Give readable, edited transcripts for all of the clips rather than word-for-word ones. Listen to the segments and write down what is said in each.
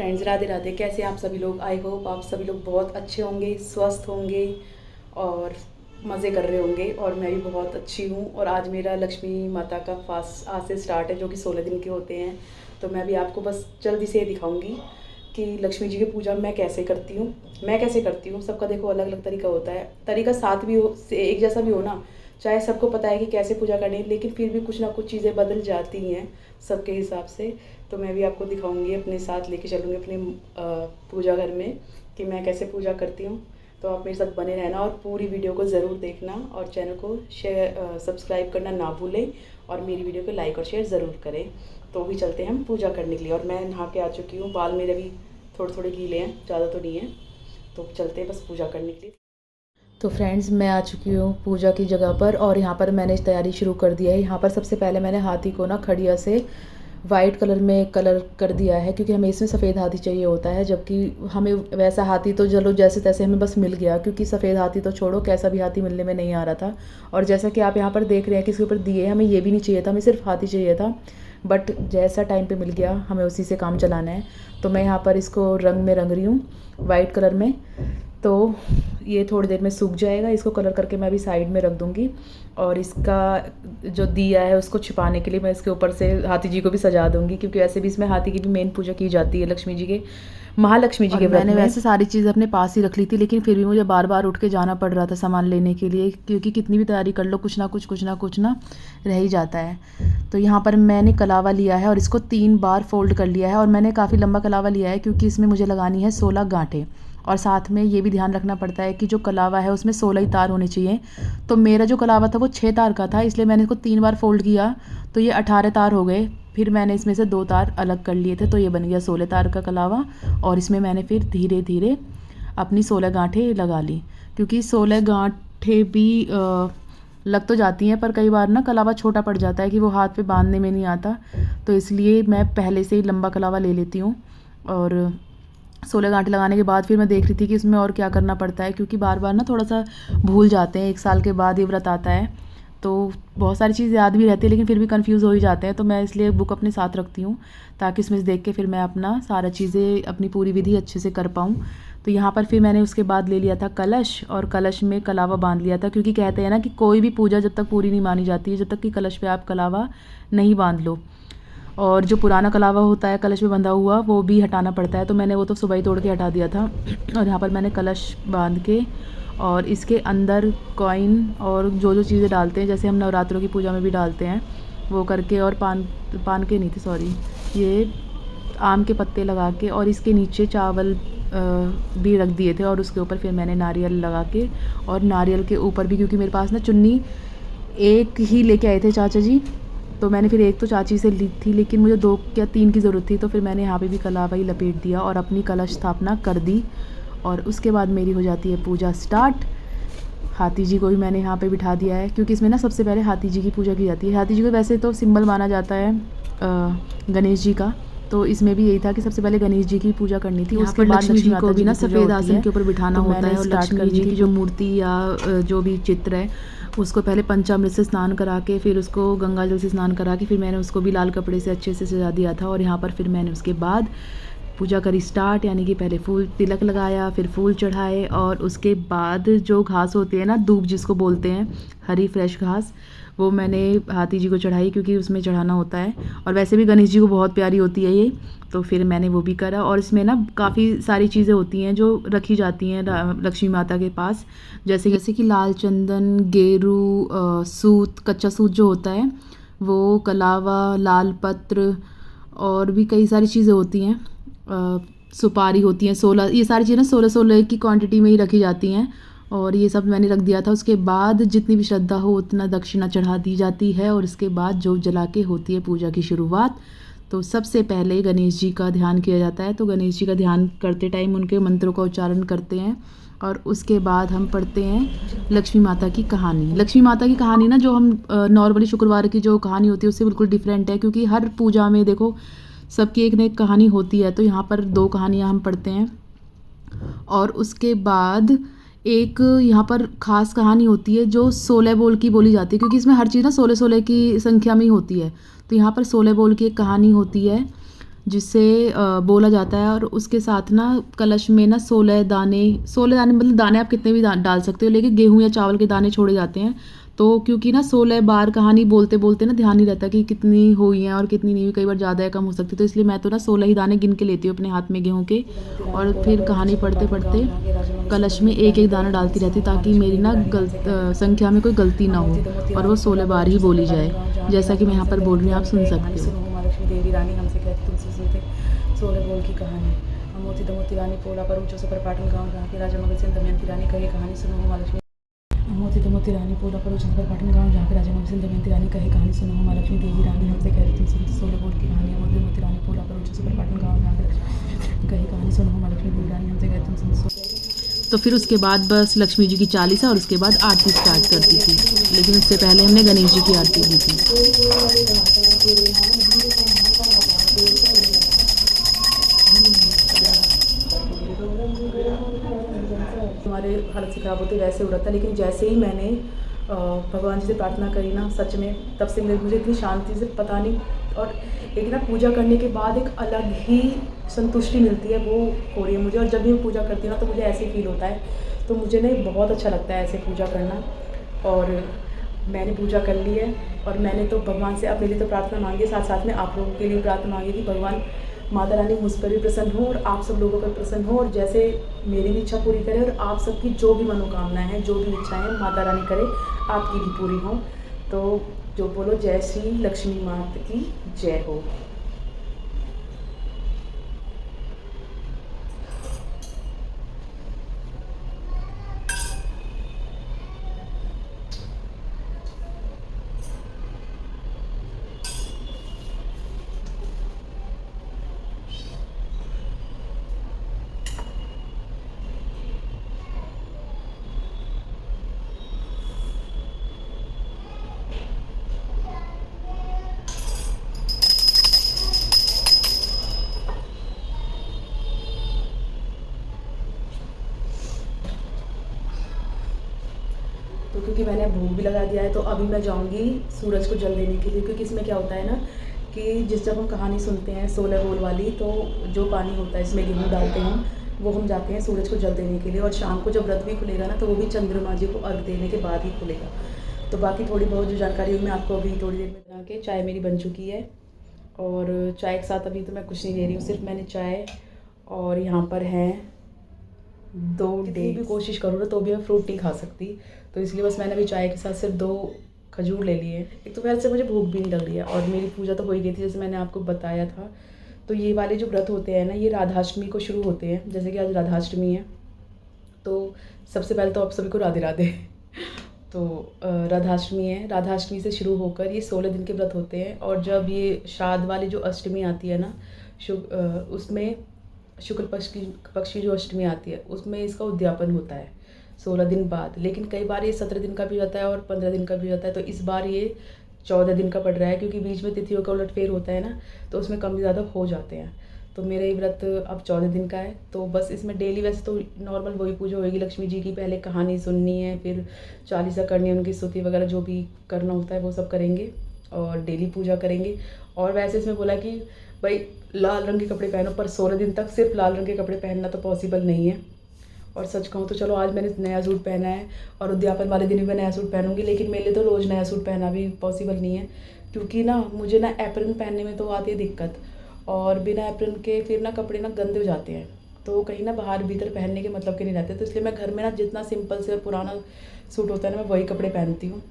Friends, Radhe Radhe. कैसे हैं आप सभी लोग? आई होप आप सभी लोग बहुत अच्छे होंगे, स्वस्थ होंगे और मज़े कर रहे होंगे। और मैं भी बहुत अच्छी हूँ। और आज मेरा लक्ष्मी माता का फास्ट आज से स्टार्ट है, जो कि 16 दिन के होते हैं। तो मैं भी आपको बस जल्दी से दिखाऊंगी कि लक्ष्मी जी की पूजा मैं कैसे करती हूँ। सबका देखो अलग अलग तरीका होता है। तरीका साथ भी हो, एक जैसा भी हो ना, चाहे सबको पता है कि कैसे पूजा करनी है, लेकिन फिर भी कुछ ना कुछ चीज़ें बदल जाती हैं सबके हिसाब से। तो मैं भी आपको दिखाऊंगी, अपने साथ लेके चलूँगी अपने पूजा घर में कि मैं कैसे पूजा करती हूँ। तो आप मेरे साथ बने रहना और पूरी वीडियो को ज़रूर देखना और चैनल को शेयर सब्सक्राइब करना ना भूलें और मेरी वीडियो को लाइक और शेयर ज़रूर करें। तो भी चलते हैं हम पूजा करने के लिए। और मैं नहा के आ चुकी हूँ, बाल मेरे भी थोड़े थोड़े गीले हैं, ज़्यादा तो नहीं है। तो चलते हैं बस पूजा करने के लिए। तो फ्रेंड्स, मैं आ चुकी हूँ पूजा की जगह पर और यहाँ पर मैंने तैयारी शुरू कर दिया है। यहाँ पर सबसे पहले मैंने हाथी को ना खड़िया से वाइट कलर में कलर कर दिया है, क्योंकि हमें इसमें सफ़ेद हाथी चाहिए होता है। जबकि हमें वैसा हाथी तो चलो जैसे तैसे हमें बस मिल गया, क्योंकि सफ़ेद हाथी तो छोड़ो, कैसा भी हाथी मिलने में नहीं आ रहा था। और जैसा कि आप यहाँ पर देख रहे हैं कि इसके ऊपर दिए, हमें ये भी नहीं चाहिए था, हमें सिर्फ हाथी चाहिए था। बट जैसा टाइम पे मिल गया, हमें उसी से काम चलाना है। तो मैं यहाँ पर इसको रंग में रंग रही हूँ, वाइट कलर में। तो ये थोड़ी देर में सूख जाएगा। इसको कलर करके मैं अभी साइड में रख दूँगी। और इसका जो दिया है उसको छिपाने के लिए मैं इसके ऊपर से हाथी जी को भी सजा दूँगी, क्योंकि वैसे भी इसमें हाथी की भी मेन पूजा की जाती है लक्ष्मी जी के, महालक्ष्मी जी के व्रत में। मैंने वैसे सारी चीज़ें अपने पास ही रख ली थी, लेकिन फिर भी मुझे बार बार उठ के जाना पड़ रहा था सामान लेने के लिए, क्योंकि कितनी भी तैयारी कर लो कुछ ना रह ही जाता है। तो यहाँ पर मैंने कलावा लिया है और इसको 3 बार फोल्ड कर लिया है। और मैंने काफ़ी लंबा कलावा लिया है, क्योंकि इसमें मुझे लगानी है 16 गांठें। और साथ में ये भी ध्यान रखना पड़ता है कि जो कलावा है उसमें 16 ही तार होने चाहिए। तो मेरा जो कलावा था वो 6 तार का था, इसलिए मैंने इसको 3 बार फोल्ड किया तो ये 18 तार हो गए। फिर मैंने इसमें से 2 तार अलग कर लिए थे, तो ये बन गया 16 तार का कलावा। और इसमें मैंने फिर धीरे धीरे अपनी 16 गांठें लगा ली, क्योंकि 16 गांठें भी लग तो जाती हैं, पर कई बार ना कलावा छोटा पड़ जाता है कि वो हाथ पे बांधने में नहीं आता। तो इसलिए मैं पहले से ही लंबा कलावा ले लेती हूँ। और 16 गांठें लगाने के बाद फिर मैं देख रही थी कि इसमें और क्या करना पड़ता है, क्योंकि बार बार ना थोड़ा सा भूल जाते हैं। 1 साल के बाद ये व्रत आता है, तो बहुत सारी चीज़ याद भी रहती है, लेकिन फिर भी कंफ्यूज हो ही जाते हैं। तो मैं इसलिए बुक अपने साथ रखती हूँ, ताकि इसमें से देख के फिर मैं अपना सारा चीज़ें अपनी पूरी विधि अच्छे से कर पाऊँ। तो यहाँ पर फिर मैंने उसके बाद ले लिया था कलश, और कलश में कलावा बांध लिया था, क्योंकि कहते हैं ना कि कोई भी पूजा जब तक पूरी नहीं मानी जाती है, जब तक कि कलश पे आप कलावा नहीं बांध लो। और जो पुराना कलावा होता है कलश में बंधा हुआ, वो भी हटाना पड़ता है। तो मैंने वो तो सुबह ही तोड़ के हटा दिया था। और यहाँ पर मैंने कलश बांध के और इसके अंदर कॉइन और जो जो चीज़ें डालते हैं, जैसे हम नवरात्रों की पूजा में भी डालते हैं, वो करके। और पान के नहीं थे, सॉरी, ये आम के पत्ते लगा के, और इसके नीचे चावल भी रख दिए थे। और उसके ऊपर फिर मैंने नारियल लगा के, और नारियल के ऊपर भी, क्योंकि मेरे पास ना चुन्नी एक ही लेके आए थे चाचा जी, तो मैंने फिर एक तो चाची से ली थी, लेकिन मुझे 2 या 3 की ज़रूरत थी। तो फिर मैंने यहाँ पे भी कलावा ही लपेट दिया और अपनी कलश स्थापना कर दी। और उसके बाद मेरी हो जाती है पूजा स्टार्ट। हाथी जी को भी मैंने यहाँ पे बिठा दिया है, क्योंकि इसमें ना सबसे पहले हाथी जी की पूजा की जाती है। हाथी जी को वैसे तो सिंबल माना जाता है गणेश जी का, तो इसमें भी यही था कि सबसे पहले गणेश जी की पूजा करनी थी। उसके बाद लक्ष्मी जी को भी ना सफ़ेद आसन के ऊपर बिठाना होता है। और लक्ष्मी जी की जो मूर्ति या जो भी चित्र है, उसको पहले पंचामृत से स्नान करा के, फिर उसको गंगा जल से स्नान करा के, फिर मैंने उसको भी लाल कपड़े से अच्छे से सजा दिया था। और यहाँ पर फिर मैंने उसके बाद पूजा करी स्टार्ट, यानी कि पहले फूल तिलक लगाया, फिर फूल चढ़ाए। और उसके बाद जो घास होती है ना, दूब जिसको बोलते हैं, हरी फ्रेश घास, वो मैंने हाथी जी को चढ़ाई, क्योंकि उसमें चढ़ाना होता है। और वैसे भी गणेश जी को बहुत प्यारी होती है ये, तो फिर मैंने वो भी करा। और इसमें ना काफ़ी सारी चीज़ें होती हैं जो रखी जाती हैं लक्ष्मी माता के पास, जैसे कि लाल चंदन, गेरू, सूत, कच्चा सूत जो होता है वो, कलावा, लाल पत्र, और भी कई सारी चीज़ें होती हैं। सुपारी होती हैं 16, ये सारी चीज़ें 16 की क्वांटिटी में ही रखी जाती हैं। और ये सब मैंने रख दिया था। उसके बाद जितनी भी श्रद्धा हो उतना दक्षिणा चढ़ा दी जाती है। और उसके बाद जोत जला के होती है पूजा की शुरुआत। तो सबसे पहले गणेश जी का ध्यान किया जाता है। तो गणेश जी का ध्यान करते टाइम उनके मंत्रों का उच्चारण करते हैं। और उसके बाद हम पढ़ते हैं लक्ष्मी माता की कहानी। लक्ष्मी माता की कहानी ना, जो हम नॉर्मली शुक्रवार की जो कहानी होती है उससे बिल्कुल डिफरेंट है, क्योंकि हर पूजा में देखो सबकी एक न एक कहानी होती है। तो यहाँ पर 2 कहानियाँ हम पढ़ते हैं। और उसके बाद एक यहाँ पर ख़ास कहानी होती है जो 16 बोल की बोली जाती है, क्योंकि इसमें हर चीज़ ना 16 की संख्या में ही होती है। तो यहाँ पर 16 बोल की एक कहानी होती है, जिसे बोला जाता है। और उसके साथ ना कलश में ना 16 दाने मतलब दाने आप कितने भी डाल सकते हो, लेकिन गेहूँ या चावल के दाने छोड़े जाते हैं। तो क्योंकि ना 16 बार कहानी बोलते बोलते ना ध्यान नहीं रहता कि कितनी हुई हैं और कितनी नहीं हुई, कई बार ज़्यादा या कम हो सकती है, तो इसलिए मैं तो ना 16 ही दाने गिन के लेती हूँ अपने हाथ में गेहूँ के, और फिर कहानी पढ़ते पढ़ते कलश में एक एक दाना डालती रहती, ताकि मेरी ना संख्या में कोई गलती ना हो और वो 16 बार ही बोली जाए, जैसा कि मैं यहाँ पर बोल रही हूँ, आप सुन सकते हो। सुनो महालक्ष्मी देवी रानी हमसे कहती तुमसे सुनते 16 बोल की कहानी। अमोती दमोती रानी पोला पर ऊँचो से परपाटन गाँव जहाँ के राजा मगध सिंह दमयंती रानी कही कहानी सुनो महालक्ष्मी। अमोती दमोती रानी पोला पर ऊँचो से परपाटन गाँव जहाँ के राजा मगध सिंह दमयंती रानी कही कहानी सुनो महालक्ष्मी देवी रानी हमसे कहती तुमसे सुनते 16 बोल की कहानी। अमोती दमोती रानी पोला पर ऊँचो से परपाटन गाँव जहाँ के कही कहानी सुनो महालक्ष्मी देवी रानी हमसे कहती तुमसे सुनते। तो फिर उसके बाद बस लक्ष्मी जी की चालीसा और उसके बाद आरती स्टार्ट करती थी, लेकिन उससे पहले हमने गणेश जी की आरती की थी। हमारे हालत से ख़राब होते वैसे हो रहा था, लेकिन जैसे ही मैंने भगवान जी से प्रार्थना करी ना, सच में तब से मुझे इतनी शांति से पता नहीं, और एक ना पूजा करने के बाद एक अलग ही संतुष्टि मिलती है, वो हो रही है मुझे। और जब भी मैं पूजा करती हूँ ना तो मुझे ऐसे ही फील होता है, तो मुझे ना बहुत अच्छा लगता है ऐसे पूजा करना। और मैंने पूजा कर ली है, और मैंने तो भगवान से अपने लिए तो प्रार्थना मांगी है, साथ साथ में आप लोगों के लिए प्रार्थना मांगी कि भगवान माता रानी मुझ पर भी प्रसन्न हो और आप सब लोगों पर प्रसन्न हो, और जैसे मेरी भी इच्छा पूरी करे और आप सबकी जो भी मनोकामनाएं हैं, जो भी इच्छाएं हैं, माता रानी करे आपकी भी पूरी हों। तो जो बोलो जय श्री लक्ष्मी माता की जय हो। तो क्योंकि मैंने भोग भी लगा दिया है, तो अभी मैं जाऊंगी सूरज को जल देने के लिए, क्योंकि इसमें क्या होता है ना कि जब हम कहानी सुनते हैं 16 बोल वाली, तो जो पानी होता है इसमें गेहूँ डालते हैं, वो हम जाते हैं सूरज को जल देने के लिए, और शाम को जब व्रत भी खुलेगा ना तो वो भी चंद्रमा जी को अर्घ देने के बाद ही खुलेगा। तो बाकी थोड़ी बहुत जो जानकारी है मैं आपको अभी थोड़ी देर में बना के, चाय मेरी बन चुकी है, और चाय के साथ अभी तो मैं कुछ नहीं ले रही हूँ, सिर्फ मैंने चाय, और यहाँ पर है 2 डेट्स। भी कोशिश करूँ ना तो भी मैं फ्रूट नहीं खा सकती, तो इसलिए बस मैंने अभी चाय के साथ सिर्फ 2 खजूर ले लिए। एक तो वैसे मुझे भूख भी नहीं लग रही है, और मेरी पूजा तो हो ही गई थी जैसे मैंने आपको बताया था। तो ये वाले जो व्रत होते हैं ना, ये राधाष्टमी को शुरू होते हैं, जैसे कि आज राधाष्टमी है। तो सबसे पहले तो आप सभी को राधे राधे। तो राधाष्टमी है, राधाष्टमी से शुरू होकर ये 16 दिन के व्रत होते हैं, और जब ये श्राद्ध वाली जो अष्टमी आती है ना, उसमें शुक्ल पक्ष की जो अष्टमी आती है उसमें इसका उद्यापन होता है 16 दिन बाद। लेकिन कई बार ये 17 दिन का भी होता है और 15 दिन का भी होता है, तो इस बार ये 14 दिन का पड़ रहा है, क्योंकि बीच में तिथियों का उलटफेर होता है ना, तो उसमें कम ज़्यादा हो जाते हैं। तो मेरा ये व्रत अब 14 दिन का है, तो बस इसमें डेली वैसे तो नॉर्मल वही पूजा होगी लक्ष्मी जी की, पहले कहानी सुननी है, फिर चालीसा करनी है, उनकी स्तुति वगैरह जो भी करना होता है वो सब करेंगे, और डेली पूजा करेंगे। और वैसे इसमें बोला कि भाई लाल रंग के कपड़े पहनो, पर 16 दिन तक सिर्फ लाल रंग के कपड़े पहनना तो पॉसिबल नहीं है। और सच कहूँ तो चलो आज मैंने नया सूट पहना है, और उद्यापन वाले दिन भी मैं नया सूट पहनूंगी, लेकिन मेरे लिए तो रोज़ नया सूट पहना भी पॉसिबल नहीं है, क्योंकि ना मुझे ना एप्रन पहनने में तो आती है दिक्कत, और बिना एप्रन के फिर ना कपड़े ना गंदे हो जाते हैं, तो कहीं ना बाहर भीतर पहनने के मतलब के नहीं रहते। तो इसलिए मैं घर में ना जितना सिंपल से पुराना सूट होता है ना, मैं वही कपड़े पहनती हूँ।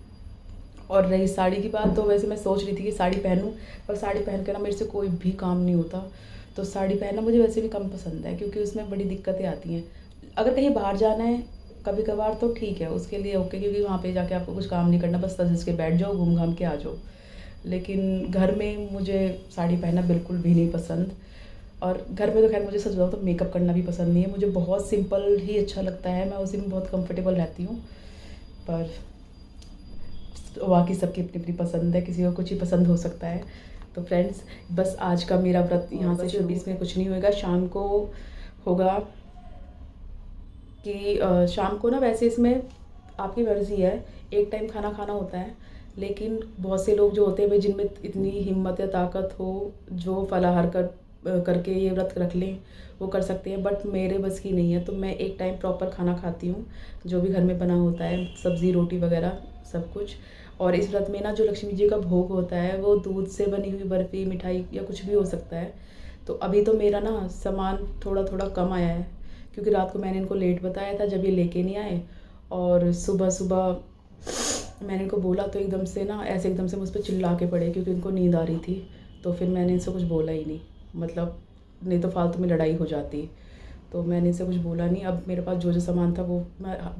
और रही साड़ी की बात, तो वैसे मैं सोच रही थी कि साड़ी पहनूं, पर साड़ी पहन कर ना मेरे से कोई भी काम नहीं होता। तो साड़ी पहनना मुझे वैसे भी कम पसंद है, क्योंकि उसमें बड़ी दिक्कतें आती हैं। अगर कहीं बाहर जाना है कभी कभार तो ठीक है, उसके लिए ओके, क्योंकि वहाँ पे जाके आपको कुछ काम नहीं करना, बस सज के बैठ जाओ, घूम घाम के आ जाओ। लेकिन घर में मुझे साड़ी पहनना बिल्कुल भी नहीं पसंद। और घर में तो खैर मुझे सच बताऊँ तो मेकअप करना भी पसंद नहीं है, मुझे बहुत सिंपल ही अच्छा लगता है, मैं उसी में बहुत कंफर्टेबल रहती हूँ। पर बाकी सबकी अपनी अपनी पसंद है, किसी को कुछ ही पसंद हो सकता है। तो फ्रेंड्स बस आज का मेरा व्रत यहाँ से शुरू, इसमें कुछ नहीं होगा, शाम को होगा कि शाम को ना वैसे इसमें आपकी मर्ज़ी है, एक टाइम खाना खाना होता है, लेकिन बहुत से लोग जो होते हैं भाई जिनमें इतनी हिम्मत या ताकत हो जो फलाहार कर करके ये व्रत रख लें, वो कर सकते हैं, बट मेरे बस की नहीं है। तो मैं एक टाइम प्रॉपर खाना खाती हूँ, जो भी घर में बना होता है, सब्ज़ी रोटी वगैरह सब कुछ। और इस व्रत में ना जो लक्ष्मी जी का भोग होता है वो दूध से बनी हुई बर्फ़ी, मिठाई या कुछ भी हो सकता है। तो अभी तो मेरा ना सामान थोड़ा थोड़ा कम आया है, क्योंकि रात को मैंने इनको लेट बताया था जब ये लेके नहीं आए, और सुबह सुबह मैंने इनको बोला तो एकदम से मुझ पर चिल्ला के पड़े, क्योंकि उनको नींद आ रही थी। तो फिर मैंने इनसे कुछ बोला ही नहीं, मतलब नहीं तो फालतू में लड़ाई हो जाती। तो मैंने इनसे कुछ बोला नहीं। अब मेरे पास जो जो सामान था वो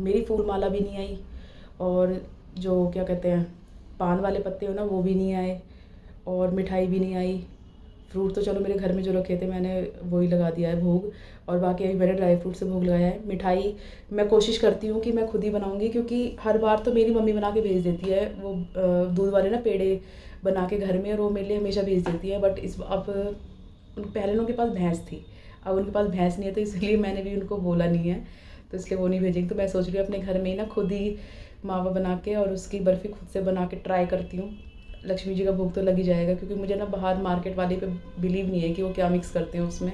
मेरी फूल माला भी नहीं आई, और जो क्या कहते हैं पान वाले पत्ते हो ना वो भी नहीं आए, और मिठाई भी नहीं आई। फ्रूट तो चलो मेरे घर में जो रखे थे मैंने वही लगा दिया है भोग, और बाकी अभी मैंने ड्राई फ्रूट से भोग लगाया है। मिठाई मैं कोशिश करती हूँ कि मैं खुद ही बनाऊँगी, क्योंकि हर बार तो मेरी मम्मी बना के भेज देती है वो दूध वाले ना पेड़े बना के घर में, और वो मेरे लिए हमेशा भेज देती है। बट अब पहले उनके पास भैंस थी, अब उनके पास भैंस नहीं है, तो इसलिए मैंने भी उनको बोला नहीं है, तो इसलिए वो नहीं भेजेंगे। तो मैं सोच रही हूँ अपने घर में ही ना खुद ही मावा बना के और उसकी बर्फ़ी खुद से बना के ट्राई करती हूँ। लक्ष्मी जी का भोग तो लग ही जाएगा, क्योंकि मुझे ना बाहर मार्केट वाले पे बिलीव नहीं है कि वो क्या मिक्स करते हैं उसमें।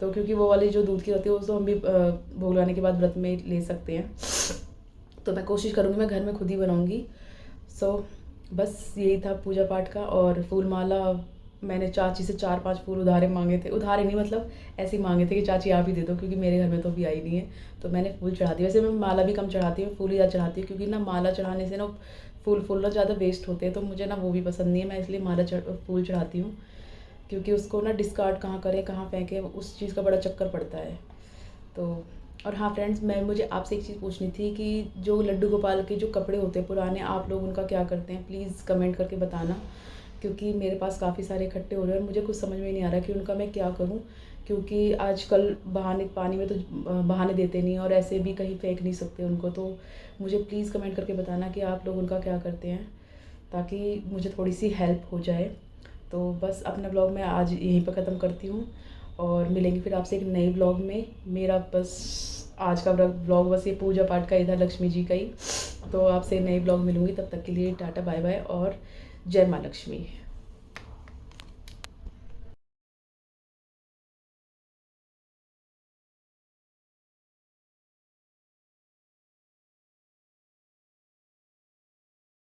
तो क्योंकि वो वाली जो दूध की होती है वो तो हम भी भोग लगाने के बाद व्रत में ले सकते हैं। तो मैं कोशिश करूँगी मैं घर में खुद ही बनाऊँगी। बस यही था पूजा पाठ का। और फूल माला मैंने चाची से 4-5 फूल उधारे मांगे थे, उधारे नहीं मतलब ऐसे ही मांगे थे कि चाची आप ही दे दो, क्योंकि मेरे घर में तो अभी आई नहीं है। तो मैंने फूल चढ़ा दिए। वैसे मैं माला भी कम चढ़ाती हूँ, फूल ही ज़्यादा चढ़ाती हूँ, क्योंकि ना माला चढ़ाने से ना फूल ना ज़्यादा वेस्ट होते हैं, तो मुझे ना वो भी पसंद नहीं है। मैं इसलिए फूल चढ़ाती हूँ, क्योंकि उसको ना डिस्कार्ड कहाँ करें कहाँ फेंकें उस चीज़ का बड़ा चक्कर पड़ता है। तो और हाँ फ्रेंड्स, मुझे आपसे एक चीज़ पूछनी थी कि जो लड्डू गोपाल के जो कपड़े होते हैं पुराने, आप लोग उनका क्या करते हैं? प्लीज़ कमेंट करके बताना, क्योंकि मेरे पास काफ़ी सारे इकट्ठे हो रहे हैं और मुझे कुछ समझ में नहीं आ रहा कि उनका मैं क्या करूं, क्योंकि आजकल बहाने पानी में तो बहाने देते नहीं और ऐसे भी कहीं फेंक नहीं सकते उनको। तो मुझे प्लीज़ कमेंट करके बताना कि आप लोग उनका क्या करते हैं, ताकि मुझे थोड़ी सी हेल्प हो जाए। तो बस अपना ब्लॉग मैं आज यहीं पर ख़त्म करती हूँ, और मिलेंगे फिर आपसे एक नए ब्लॉग में। मेरा बस आज का ब्लॉग बस ये पूजा पाठ का ही था, लक्ष्मी जी का ही। तो आपसे नए ब्लॉग मिलूँगी, तब तक के लिए टाटा बाय बाय और जय माँ लक्ष्मी।